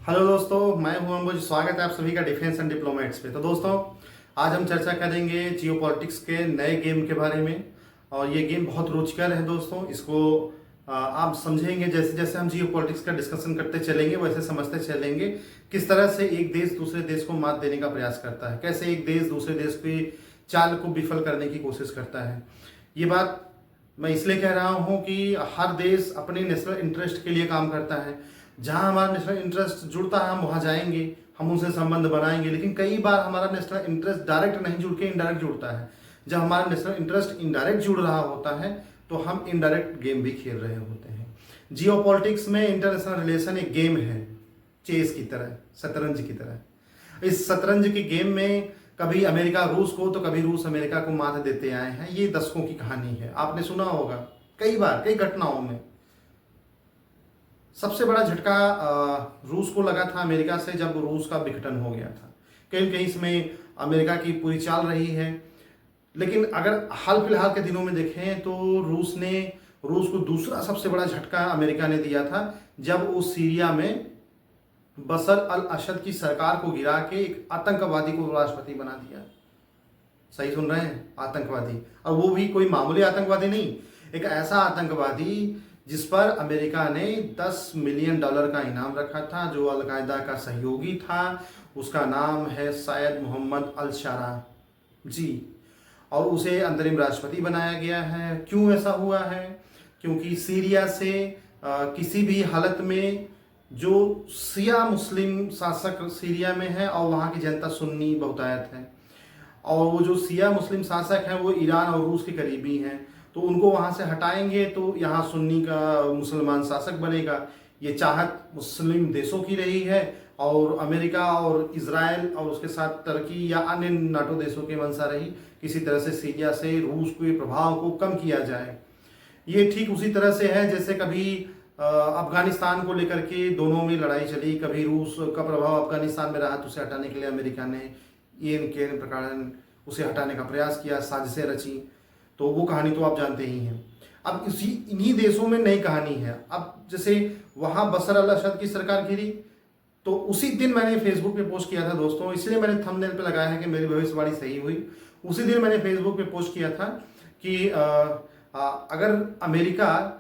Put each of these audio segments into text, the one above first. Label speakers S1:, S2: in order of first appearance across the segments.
S1: Hello दोस्तों, मैं हूं अंबुज। स्वागत है आप सभी का डिफेंस एंड डिप्लोमेट्स पे। तो दोस्तों, आज हम चर्चा करेंगे जियो पॉलिटिक्स के नए गेम के बारे में। और ये गेम बहुत रुचिकर है दोस्तों। इसको आप समझेंगे जैसे जैसे हम जियो पॉलिटिक्स का डिस्कशन करते चलेंगे, वैसे समझते चलेंगे किस तरह से एक देश दूसरे देश को मात देने का प्रयास करता है, कैसे एक देश दूसरे देश की चाल को विफल करने की कोशिश करता है। ये बात मैं इसलिए कह रहा हूँ कि हर देश अपने नेशनल इंटरेस्ट के लिए काम करता है। जहां हमारा नेशनल इंटरेस्ट जुड़ता है हम वहां जाएंगे, हम उनसे संबंध बनाएंगे। लेकिन कई बार हमारा नेशनल इंटरेस्ट डायरेक्ट नहीं जुड़ के इनडायरेक्ट जुड़ता है। जब हमारा नेशनल इंटरेस्ट इनडायरेक्ट जुड़ रहा होता है तो हम इनडायरेक्ट गेम भी खेल रहे होते हैं। जियो पॉलिटिक्स में इंटरनेशनल रिलेशन एक गेम है, चेस की तरह, शतरंज की तरह। इस शतरंज के गेम में कभी अमेरिका रूस को तो कभी रूस अमेरिका को मात देते आए हैं। ये दशकों की कहानी है, आपने सुना होगा कई बार, कई घटनाओं में। सबसे बड़ा झटका रूस को लगा था अमेरिका से, जब रूस का विघटन हो गया था। कहीं कहीं इसमें अमेरिका की पूरी चाल रही है। लेकिन अगर हाल फिलहाल के दिनों में देखें तो रूस को दूसरा सबसे बड़ा झटका अमेरिका ने दिया था, जब वो सीरिया में बशर अल असद की सरकार को गिरा के एक आतंकवादी को राष्ट्रपति बना दिया। सही सुन रहे हैं, आतंकवादी। और वो भी कोई मामूली आतंकवादी नहीं, एक ऐसा आतंकवादी जिस पर अमेरिका ने $10 मिलियन का इनाम रखा था, जो अलकायदा का सहयोगी था। उसका नाम है सैयद मोहम्मद अल शरा जी। और उसे अंतरिम राष्ट्रपति बनाया गया है। क्यों ऐसा हुआ है? क्योंकि सीरिया से किसी भी हालत में जो शिया मुस्लिम शासक सीरिया में है और वहाँ की जनता सुन्नी बहुतायत है, और वो जो शिया मुस्लिम शासक हैं वो ईरान और रूस के करीबी हैं, तो उनको वहाँ से हटाएंगे तो यहाँ सुन्नी का मुसलमान शासक बनेगा। ये चाहत मुस्लिम देशों की रही है, और अमेरिका और इजराइल और उसके साथ तुर्की या अन्य नाटो देशों की मंशा रही, किसी तरह से सीरिया से रूस के प्रभाव को कम किया जाए। ये ठीक उसी तरह से है जैसे कभी अफगानिस्तान को लेकर के दोनों में लड़ाई चली। कभी रूस का प्रभाव अफगानिस्तान में रहा तो उसे हटाने के लिए अमेरिका ने ये के प्रकार उसे हटाने का प्रयास किया, साजिशें रची। तो वो कहानी तो आप जानते ही हैं। अब इन्हीं देशों में नई कहानी है। अब जैसे वहाँ बशर अल असद की सरकार गिरी, तो उसी दिन मैंने फेसबुक पे पोस्ट किया था दोस्तों, इसलिए मैंने थंबनेल पे लगाया है कि मेरी भविष्यवाणी सही हुई। उसी दिन मैंने फेसबुक पे पोस्ट किया था कि अगर अमेरिका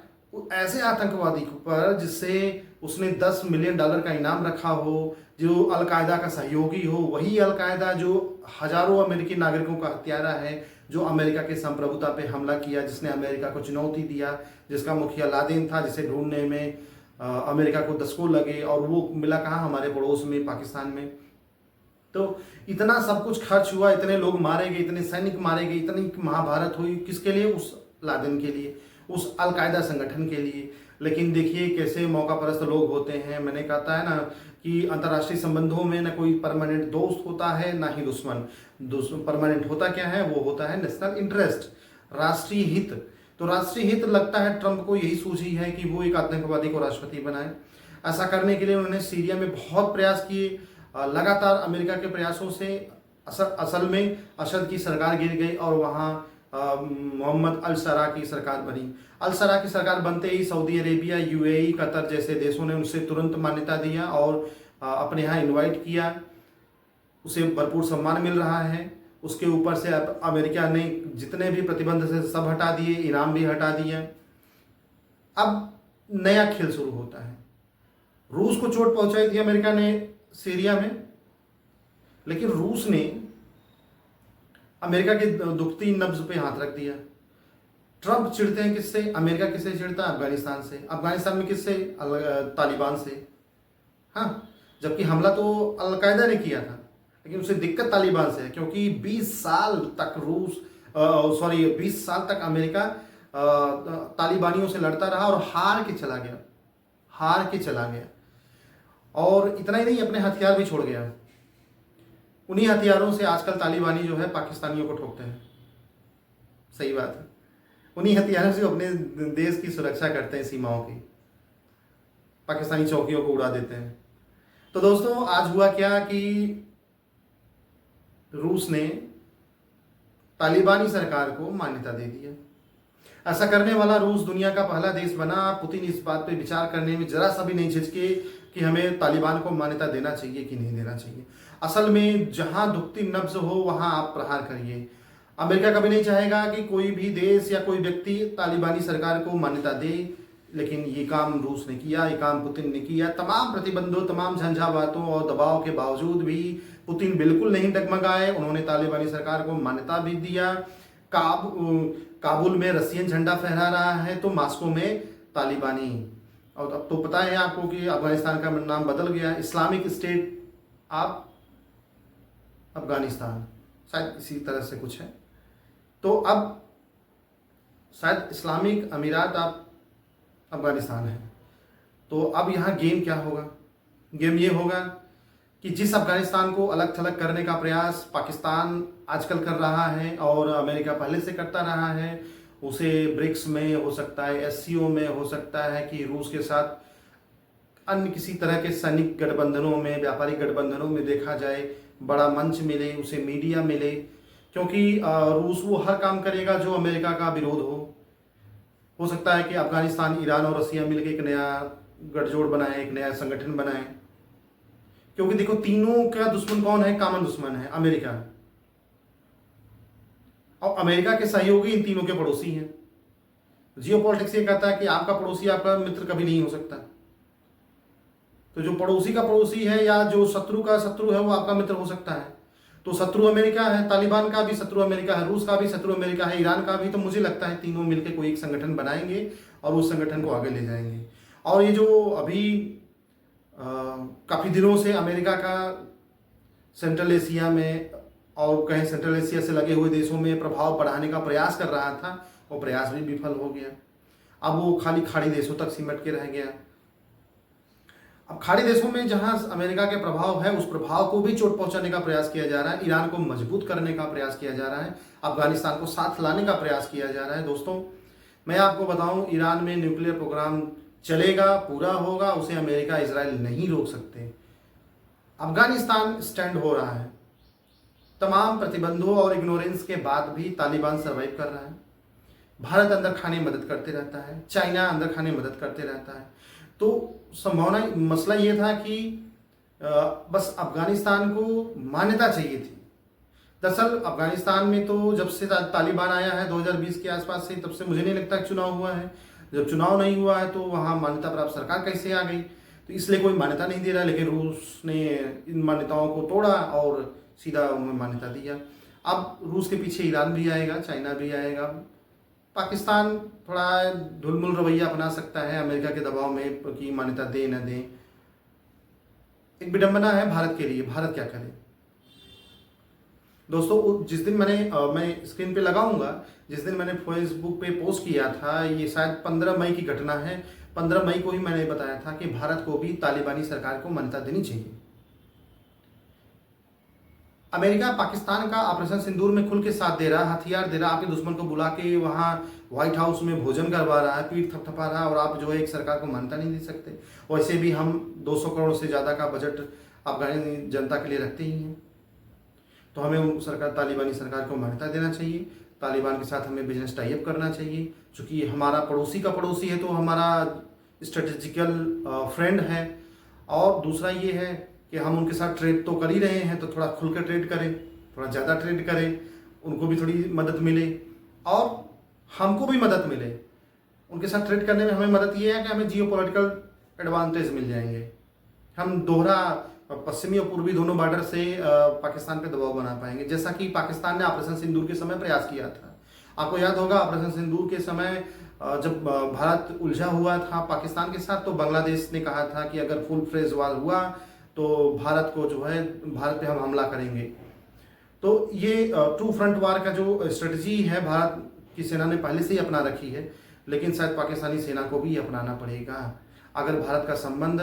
S1: ऐसे आतंकवादी पर जिससे उसने $10 मिलियन का इनाम रखा हो, जो अलकायदा का सहयोगी हो, वही अलकायदा जो हजारों अमेरिकी नागरिकों का हत्यारा है, जो अमेरिका के संप्रभुता पे हमला किया, जिसने अमेरिका को चुनौती दिया, जिसका मुखिया लादेन था, जिसे ढूंढने में अमेरिका को दशकों लगे और वो मिला कहाँ, हमारे पड़ोस में पाकिस्तान में। तो इतना सब कुछ खर्च हुआ, इतने लोग मारे गए, इतने सैनिक मारे गए, इतनी महाभारत हुई, किसके लिए? उस लादेन के लिए, उस अलकायदा संगठन के लिए। लेकिन देखिए कैसे मौका परस्त लोग होते हैं। मैंने कहता है ना कि अंतर्राष्ट्रीय संबंधों में न कोई परमानेंट दोस्त होता है, ना ही दुश्मन। परमानेंट होता क्या है? वो होता है नेशनल इंटरेस्ट, राष्ट्रीय हित। तो राष्ट्रीय हित लगता है ट्रंप को यही सूझी है कि वो एक आतंकवादी को राष्ट्रपति बनाए। ऐसा करने के लिए उन्होंने सीरिया में बहुत प्रयास किए। लगातार अमेरिका के प्रयासों से असल में असद की सरकार गिर गई और वहाँ मोहम्मद अल शरा की सरकार बनी। अल शरा की सरकार बनते ही सऊदी अरेबिया, यूएई, कतर जैसे देशों ने उनसे तुरंत मान्यता दिया और अपने यहाँ इनवाइट किया। उसे भरपूर सम्मान मिल रहा है। उसके ऊपर से अमेरिका ने जितने भी प्रतिबंध थे सब हटा दिए, ईरान भी हटा दिया। अब नया खेल शुरू होता है। रूस को चोट पहुंचाई थी अमेरिका ने सीरिया में, लेकिन रूस ने अमेरिका के दुखती नब्ज पे हाथ रख दिया। ट्रंप चिढ़ते हैं किससे? अमेरिका किससे चिढ़ता है? अफगानिस्तान से। अफगानिस्तान में किससे? तालिबान से। हाँ, जबकि हमला तो अलकायदा ने किया था, लेकिन उसे दिक्कत तालिबान से है, क्योंकि 20 साल तक 20 साल तक अमेरिका तालिबानियों से लड़ता रहा और हार के चला गया। और इतना ही नहीं, अपने हथियार भी छोड़ गया। उन्हीं हथियारों से आजकल तालिबानी जो है पाकिस्तानियों को ठोकते हैं। सही बात है, उन्हीं हथियारों से अपने देश की सुरक्षा करते हैं, सीमाओं की। पाकिस्तानी चौकियों को उड़ा देते हैं। तो दोस्तों, आज हुआ क्या कि रूस ने तालिबानी सरकार को मान्यता दे दिया। ऐसा करने वाला रूस दुनिया का पहला देश बना। पुतिन इस बात पे विचार करने में जरा सा भी नहीं झिझके। कि हमें तालिबान को मान्यता देना चाहिए कि नहीं देना चाहिए। असल में जहां दुखती नब्ज हो वहां आप प्रहार करिए। अमेरिका कभी नहीं चाहेगा कि कोई भी देश या कोई व्यक्ति तालिबानी सरकार को मान्यता दे, लेकिन ये काम रूस ने किया, ये काम पुतिन ने किया। तमाम प्रतिबंधों, तमाम झंझावातों और दबाव के बावजूद भी पुतिन बिल्कुल नहीं डगमगाए। उन्होंने तालिबानी सरकार को मान्यता भी दिया। काबुल में रशियन झंडा फहरा रहा है तो मॉस्को में तालिबानी। और अब तो पता है आपको कि अफगानिस्तान का नाम बदल गया, इस्लामिक स्टेट ऑफ अफगानिस्तान, शायद इसी तरह से कुछ है। तो अब शायद इस्लामिक अमीरात ऑफ अफगानिस्तान है। तो अब यहाँ गेम क्या होगा? गेम ये होगा कि जिस अफगानिस्तान को अलग थलग करने का प्रयास पाकिस्तान आजकल कर रहा है और अमेरिका पहले से करता रहा है, उसे ब्रिक्स में हो सकता है, एससीओ में हो सकता है कि रूस के साथ अन्य किसी तरह के सैनिक गठबंधनों में, व्यापारिक गठबंधनों में देखा जाए, बड़ा मंच मिले, उसे मीडिया मिले। क्योंकि रूस वो हर काम करेगा जो अमेरिका का विरोध हो सकता है कि अफगानिस्तान, ईरान और रसिया मिलकर एक नया गठजोड़ बनाए, एक नया संगठन बनाए। क्योंकि देखो, तीनों का दुश्मन कौन है? कॉमन दुश्मन है अमेरिका। और अमेरिका के सहयोगी इन तीनों के पड़ोसी हैं। जियोपॉलिटिक्स ये कहता है कि आपका पड़ोसी आपका मित्र कभी नहीं हो सकता। तो जो पड़ोसी का पड़ोसी है या जो शत्रु का शत्रु है वो आपका मित्र हो सकता है। तो शत्रु अमेरिका है, तालिबान का भी शत्रु अमेरिका है, रूस का भी शत्रु अमेरिका है, ईरान का भी। तो मुझे लगता है तीनों मिलकर कोई एक संगठन बनाएंगे और उस संगठन को आगे ले जाएंगे। और ये जो अभी काफ़ी दिनों से अमेरिका का सेंट्रल एशिया में और कहीं सेंट्रल एशिया से लगे हुए देशों में प्रभाव बढ़ाने का प्रयास कर रहा था, वो प्रयास भी विफल हो गया। अब वो खाली खाड़ी देशों तक सिमट के रह गया। अब खाड़ी देशों में जहां अमेरिका के प्रभाव है, उस प्रभाव को भी चोट पहुंचाने का प्रयास किया जा रहा है। ईरान को मजबूत करने का प्रयास किया जा रहा है, अफगानिस्तान को साथ लाने का प्रयास किया जा रहा है। दोस्तों, मैं आपको बताऊं, ईरान में न्यूक्लियर प्रोग्राम चलेगा, पूरा होगा, उसे अमेरिका, इजराइल नहीं रोक सकते। अफगानिस्तान स्टैंड हो रहा है। तमाम प्रतिबंधों और इग्नोरेंस के बाद भी तालिबान सर्वाइव कर रहा है। भारत अंदर खाने मदद करते रहता है, चाइना अंदर खाने मदद करते रहता है। तो संभावना, मसला ये था कि बस अफगानिस्तान को मान्यता चाहिए थी। दरअसल अफगानिस्तान में तो जब से तालिबान आया है 2020 के आसपास से, तब से मुझे नहीं लगता कि चुनाव हुआ है। जब चुनाव नहीं हुआ है तो वहाँ मान्यता प्राप्त सरकार कैसे आ गई? तो इसलिए कोई मान्यता नहीं दे रहा। लेकिन रूस ने इन मान्यताओं को तोड़ा और सीधा उन्हें मान्यता दिया। अब रूस के पीछे ईरान भी आएगा, चाइना भी आएगा। पाकिस्तान थोड़ा ढुलमुल रवैया अपना सकता है अमेरिका के दबाव में कि मान्यता दे न दे। एक विडंबना है भारत के लिए। भारत क्या करे? दोस्तों, जिस दिन मैं स्क्रीन पे लगाऊंगा, जिस दिन मैंने फेसबुक पे पोस्ट किया था, ये शायद 15 मई की घटना है। 15 मई को ही मैंने बताया था कि भारत को भी तालिबानी सरकार को मान्यता देनी चाहिए। अमेरिका पाकिस्तान का ऑपरेशन सिंदूर में खुल के साथ दे रहा, हथियार दे रहा, आपके दुश्मन को बुला के वहाँ व्हाइट हाउस में भोजन करवा रहा है, पीठ थपथपा रहा है, और आप जो है एक सरकार को मान्यता नहीं दे सकते। वैसे भी हम 200 करोड़ से ज़्यादा का बजट अफगानी जनता के लिए रखते ही हैं। तो हमें सरकार, तालिबानी सरकार को मान्यता देना चाहिए। तालिबान के साथ हमें बिजनेस टाई अप करना चाहिए। चूँकि हमारा पड़ोसी का पड़ोसी है तो हमारा स्ट्रेटेजिकल फ्रेंड है। और दूसरा ये है कि हम उनके साथ ट्रेड तो कर ही रहे हैं, तो थोड़ा खुल कर ट्रेड करें, थोड़ा ज़्यादा ट्रेड करें, उनको भी थोड़ी मदद मिले और हमको भी मदद मिले। उनके साथ ट्रेड करने में हमें मदद ये है कि हमें जियोपॉलिटिकल एडवांटेज मिल जाएंगे। हम दोहरा पश्चिमी और पूर्वी दोनों बॉर्डर से पाकिस्तान पे दबाव बना पाएंगे, जैसा कि पाकिस्तान ने ऑपरेशन सिंदूर के समय प्रयास किया था। आपको याद होगा, ऑपरेशन सिंदूर के समय जब भारत उलझा हुआ था पाकिस्तान के साथ, तो बांग्लादेश ने कहा था कि अगर फुल फ्लेज वार हुआ तो भारत को जो है, भारत पे हम हमला करेंगे। तो ये टू फ्रंट वार का जो स्ट्रेटजी है भारत की सेना ने पहले से ही अपना रखी है, लेकिन शायद पाकिस्तानी सेना को भी अपनाना पड़ेगा अगर भारत का संबंध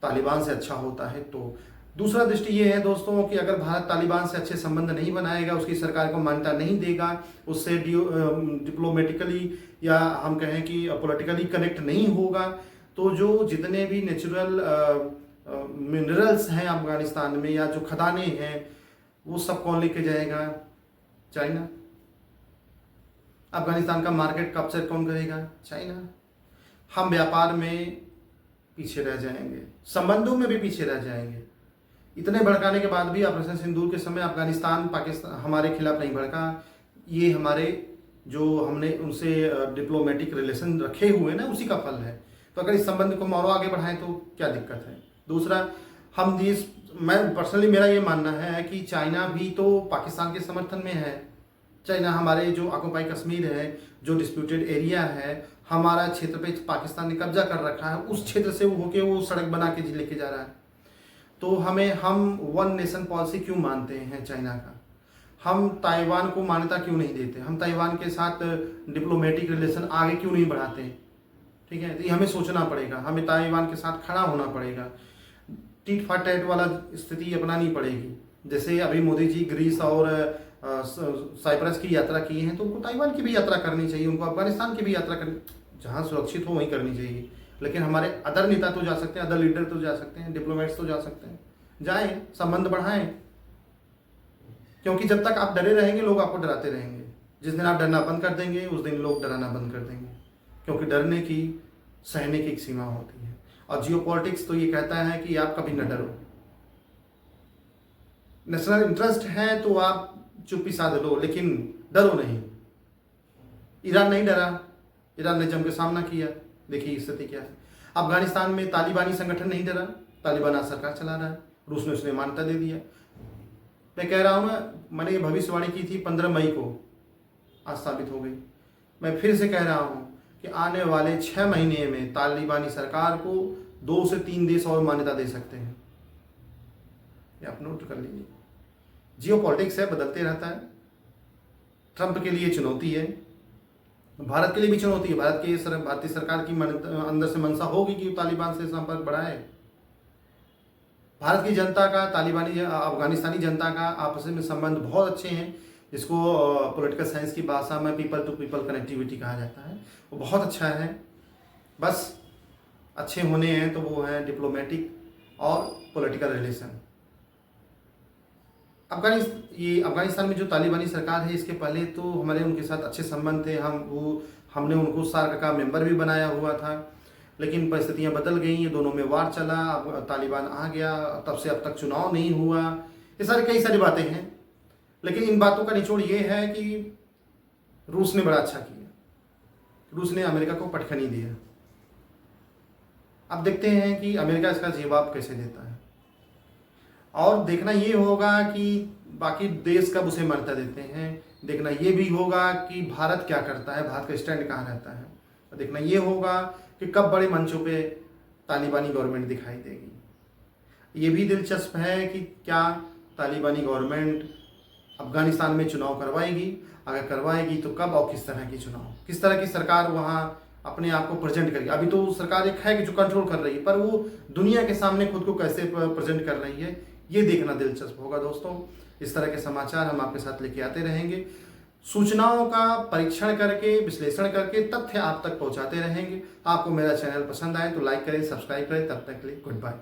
S1: तालिबान से अच्छा होता है। तो दूसरा दृष्टि ये है दोस्तों कि अगर भारत तालिबान से अच्छे संबंध नहीं बनाएगा, उसकी सरकार को मान्यता नहीं देगा, उससे डिप्लोमेटिकली या हम कहें कि पॉलिटिकली कनेक्ट नहीं होगा, तो जो जितने भी नेचुरल मिनरल्स हैं अफगानिस्तान में या जो खदानें हैं, वो सब कौन लेके जाएगा? चाइना। अफगानिस्तान का मार्केट कैप्चर कौन करेगा? चाइना। हम व्यापार में पीछे रह जाएंगे, संबंधों में भी पीछे रह जाएंगे। इतने भड़काने के बाद भी ऑपरेशन सिंदूर के समय अफगानिस्तान पाकिस्तान हमारे खिलाफ नहीं भड़का। ये हमारे जो हमने उनसे डिप्लोमेटिक रिलेशन रखे हुए ना, उसी का फल है। तो अगर इस संबंध को और आगे बढ़ाएं तो क्या दिक्कत है। दूसरा, मैं पर्सनली मेरा ये मानना है कि चाइना भी तो पाकिस्तान के समर्थन में है। चाइना हमारे जो ऑक्युपाई कश्मीर है, जो डिस्प्यूटेड एरिया है, हमारा क्षेत्र पे पाकिस्तान ने कब्जा कर रखा है, उस क्षेत्र से वो होके वो सड़क बना के लेके जा रहा है। तो हम वन नेशन पॉलिसी क्यों मानते हैं चाइना का? हम ताइवान को मान्यता क्यों नहीं देते? हम ताइवान के साथ डिप्लोमेटिक रिलेशन आगे क्यों नहीं बढ़ाते? ठीक है, तो ये हमें सोचना पड़ेगा, हमें ताइवान के साथ खड़ा होना पड़ेगा। टीट फॉर टैट वाला स्थिति अपनानी पड़ेगी। जैसे अभी मोदी जी ग्रीस और साइप्रस की यात्रा की हैं, तो उनको ताइवान की भी यात्रा करनी चाहिए, उनको अफगानिस्तान की भी यात्रा करनी, जहाँ सुरक्षित हो वहीं करनी चाहिए। लेकिन हमारे अदर नेता तो जा सकते हैं, अदर लीडर तो जा सकते हैं, डिप्लोमेट्स तो जा सकते हैं, जाएं, संबंध बढ़ाएं। क्योंकि जब तक आप डरे रहेंगे लोग आपको डराते रहेंगे। जिस दिन आप डरना बंद कर देंगे उस दिन लोग डराना बंद कर देंगे। क्योंकि डरने की, सहने की एक सीमा होती है। और जियोपॉलिटिक्स तो ये कहता है कि आप कभी न डरो। नेशनल इंटरेस्ट है तो आप चुप्पी साध लो, लेकिन डरो नहीं। ईरान नहीं डरा, ईरान ने जम के सामना किया। देखिए स्थिति क्या है। अफगानिस्तान में तालिबानी संगठन नहीं डरा, तालिबान आज सरकार चला रहा है, रूस ने उसने मान्यता दे दिया। मैं कह रहा हूँ ना, मैंने ये भविष्यवाणी की थी 15 मई को, आज साबित हो गई। मैं फिर से कह रहा हूँ कि आने वाले 6 महीने में तालिबानी सरकार को 2 से 3 देश और मान्यता दे सकते हैं। ये आप नोट कर लीजिए। जियोपॉलिटिक्स है, बदलते रहता है। ट्रंप के लिए चुनौती है, भारत के लिए भी चुनौती है। भारतीय सरकार की अंदर से मंशा होगी कि तालिबान से संपर्क बढ़ाए। भारत की जनता का अफगानिस्तानी जनता का आपस में संबंध बहुत अच्छे हैं, जिसको पॉलिटिकल साइंस की भाषा में पीपल टू पीपल कनेक्टिविटी कहा जाता है। वो बहुत अच्छा है। बस अच्छे होने हैं तो वो है डिप्लोमेटिक और पॉलिटिकल रिलेशन। अफगानिस्तान में जो तालिबानी सरकार है, इसके पहले तो हमारे उनके साथ अच्छे संबंध थे। हमने उनको सार्क का मेंबर भी बनाया हुआ था। लेकिन परिस्थितियां बदल गई, ये दोनों में वार चला, अब तालिबान आ गया, तब से अब तक चुनाव नहीं हुआ। ये कई सारी बातें हैं। लेकिन इन बातों का निचोड़ ये है कि रूस ने बड़ा अच्छा किया। रूस ने अमेरिका को पटखनी दिया। अब देखते हैं कि अमेरिका इसका जवाब कैसे देता है। और देखना ये होगा कि बाकी देश कब उसे मान्यता देते हैं। देखना ये भी होगा कि भारत क्या करता है, भारत का स्टैंड कहाँ रहता है। और देखना ये होगा कि कब बड़े मंचों पे तालिबानी गवर्नमेंट दिखाई देगी। ये भी दिलचस्प है कि क्या तालिबानी गवर्नमेंट अफगानिस्तान में चुनाव करवाएगी, अगर करवाएगी तो कब और किस तरह की चुनाव, किस तरह की सरकार वहाँ अपने आप को प्रेजेंट करेगी। अभी तो सरकार एक है कि जो कंट्रोल कर रही है, पर वो दुनिया के सामने खुद को कैसे प्रेजेंट कर रही है, ये देखना दिलचस्प होगा दोस्तों। इस तरह के समाचार हम आपके साथ लेके आते रहेंगे। सूचनाओं का परीक्षण करके, विश्लेषण करके तथ्य आप तक पहुंचाते रहेंगे। आपको मेरा चैनल पसंद आए तो लाइक करें, सब्सक्राइब करें। तब तक के लिए गुड बाय।